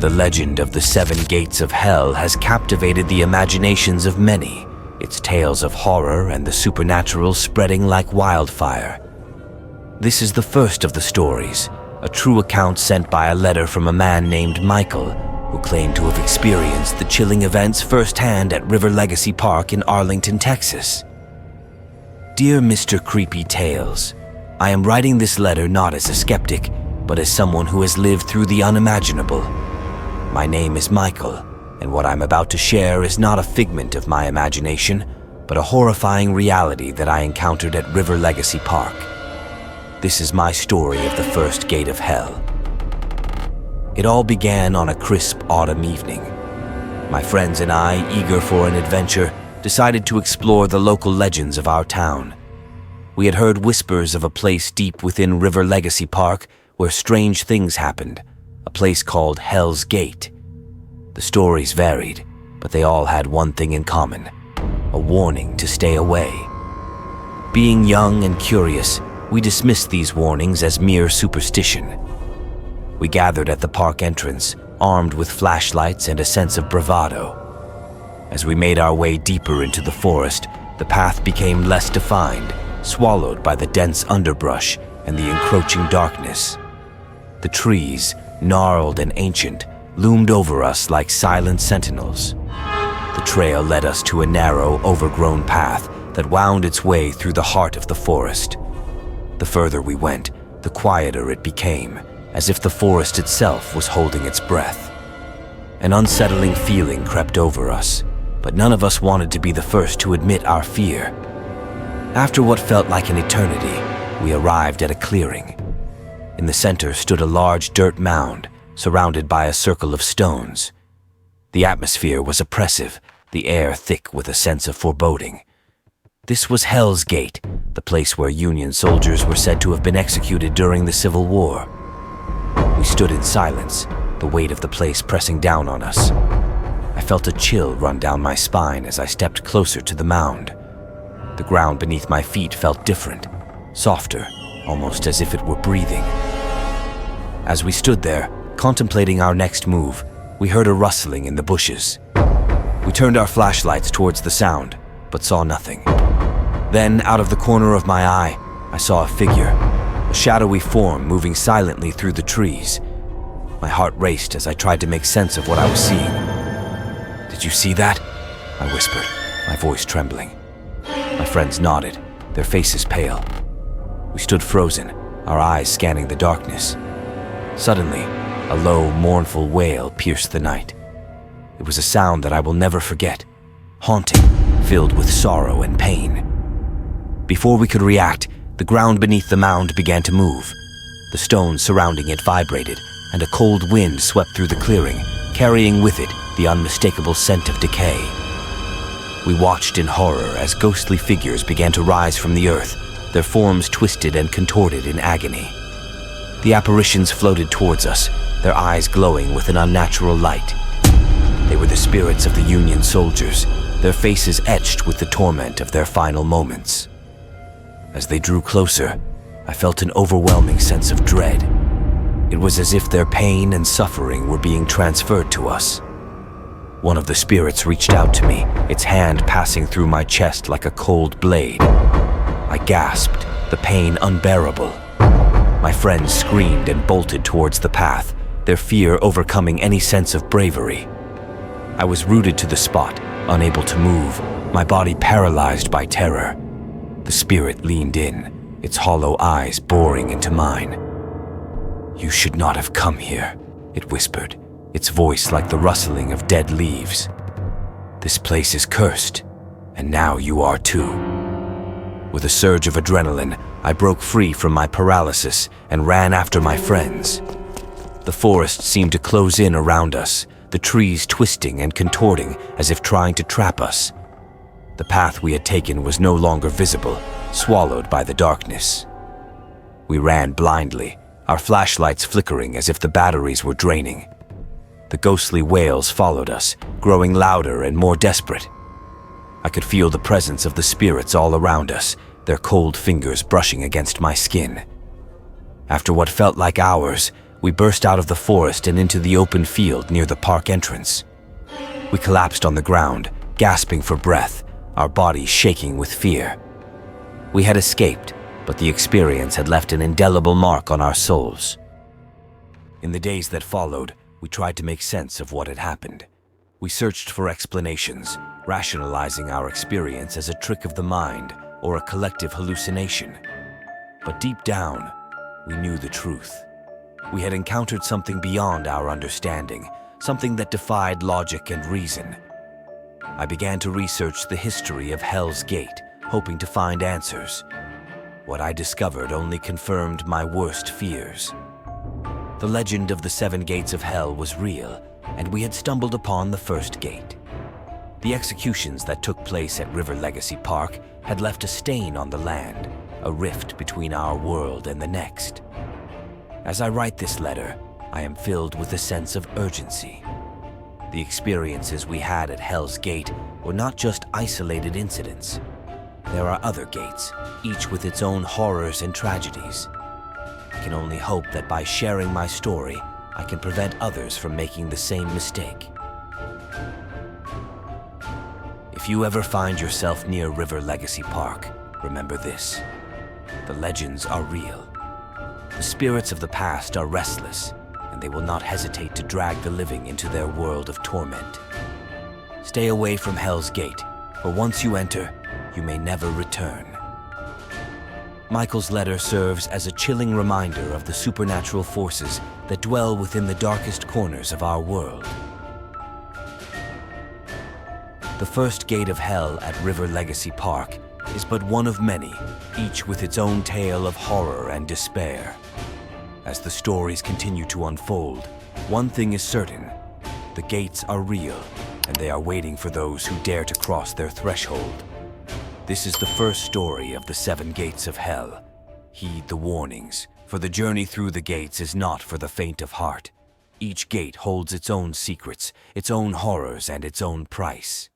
The legend of the 7 gates of hell has captivated the imaginations of many, its tales of horror and the supernatural spreading like wildfire. This is the first of the stories, a true account sent by a letter from a man named Michael, who claimed to have experienced the chilling events firsthand at River Legacy Park in Arlington, Texas. Dear Mr. Creepy Tales, I am writing this letter not as a skeptic, but as someone who has lived through the unimaginable. My name is Michael, and what I'm about to share is not a figment of my imagination, but a horrifying reality that I encountered at River Legacy Park. This is my story of the first gate of hell. It all began on a crisp autumn evening. My friends and I, eager for an adventure, decided to explore the local legends of our town. We had heard whispers of a place deep within River Legacy Park where strange things happened, a place called Hell's Gate. The stories varied, but they all had one thing in common: a warning to stay away. Being young and curious, we dismissed these warnings as mere superstition. We gathered at the park entrance, armed with flashlights and a sense of bravado. As we made our way deeper into the forest, the path became less defined, swallowed by the dense underbrush and the encroaching darkness. The trees, gnarled and ancient, loomed over us like silent sentinels. The trail led us to a narrow, overgrown path that wound its way through the heart of the forest. The further we went, the quieter it became, as if the forest itself was holding its breath. An unsettling feeling crept over us, but none of us wanted to be the first to admit our fear. After what felt like an eternity, we arrived at a clearing. In the center stood a large dirt mound, surrounded by a circle of stones. The atmosphere was oppressive, the air thick with a sense of foreboding. This was Hell's Gate, the place where Union soldiers were said to have been executed during the Civil War. We stood in silence, the weight of the place pressing down on us. I felt a chill run down my spine as I stepped closer to the mound. The ground beneath my feet felt different, softer, almost as if it were breathing. As we stood there, contemplating our next move, we heard a rustling in the bushes. We turned our flashlights towards the sound, but saw nothing. Then, out of the corner of my eye, I saw a figure, a shadowy form moving silently through the trees. My heart raced as I tried to make sense of what I was seeing. "Did you see that?" I whispered, my voice trembling. My friends nodded, their faces pale. We stood frozen, our eyes scanning the darkness. Suddenly, a low, mournful wail pierced the night. It was a sound that I will never forget, haunting, filled with sorrow and pain. Before we could react, the ground beneath the mound began to move. The stones surrounding it vibrated, and a cold wind swept through the clearing, carrying with it the unmistakable scent of decay. We watched in horror as ghostly figures began to rise from the earth, their forms twisted and contorted in agony. The apparitions floated towards us, their eyes glowing with an unnatural light. They were the spirits of the Union soldiers, their faces etched with the torment of their final moments. As they drew closer, I felt an overwhelming sense of dread. It was as if their pain and suffering were being transferred to us. One of the spirits reached out to me, its hand passing through my chest like a cold blade. I gasped, the pain unbearable. My friends screamed and bolted towards the path, their fear overcoming any sense of bravery. I was rooted to the spot, unable to move, my body paralyzed by terror. The spirit leaned in, its hollow eyes boring into mine. "You should not have come here," it whispered, its voice like the rustling of dead leaves. "This place is cursed, and now you are too." With a surge of adrenaline, I broke free from my paralysis and ran after my friends. The forest seemed to close in around us, the trees twisting and contorting as if trying to trap us. The path we had taken was no longer visible, swallowed by the darkness. We ran blindly, our flashlights flickering as if the batteries were draining. The ghostly wails followed us, growing louder and more desperate. I could feel the presence of the spirits all around us, their cold fingers brushing against my skin. After what felt like hours, We burst out of the forest and into the open field near the park entrance. We collapsed on the ground, gasping for breath, our bodies shaking with fear. We had escaped, but the experience had left an indelible mark on our souls. In the days that followed, we tried to make sense of what had happened. We searched for explanations, rationalizing our experience as a trick of the mind or a collective hallucination. But deep down, we knew the truth. We had encountered something beyond our understanding, something that defied logic and reason. I began to research the history of Hell's Gate, hoping to find answers. What I discovered only confirmed my worst fears. The legend of the 7 gates of hell was real, and we had stumbled upon the first gate. The executions that took place at River Legacy Park had left a stain on the land, a rift between our world and the next. As I write this letter, I am filled with a sense of urgency. The experiences we had at Hell's Gate were not just isolated incidents. There are other gates, each with its own horrors and tragedies. I can only hope that by sharing my story, I can prevent others from making the same mistake. If you ever find yourself near River Legacy Park, remember this: the legends are real. The spirits of the past are restless, and they will not hesitate to drag the living into their world of torment. Stay away from Hell's Gate, for once you enter, you may never return. Michael's letter serves as a chilling reminder of the supernatural forces that dwell within the darkest corners of our world. The first gate of hell at River Legacy Park is but one of many, each with its own tale of horror and despair. As the stories continue to unfold, one thing is certain: the gates are real, and they are waiting for those who dare to cross their threshold. This is the first story of the 7 gates of hell. Heed the warnings, for the journey through the gates is not for the faint of heart. Each gate holds its own secrets, its own horrors, and its own price.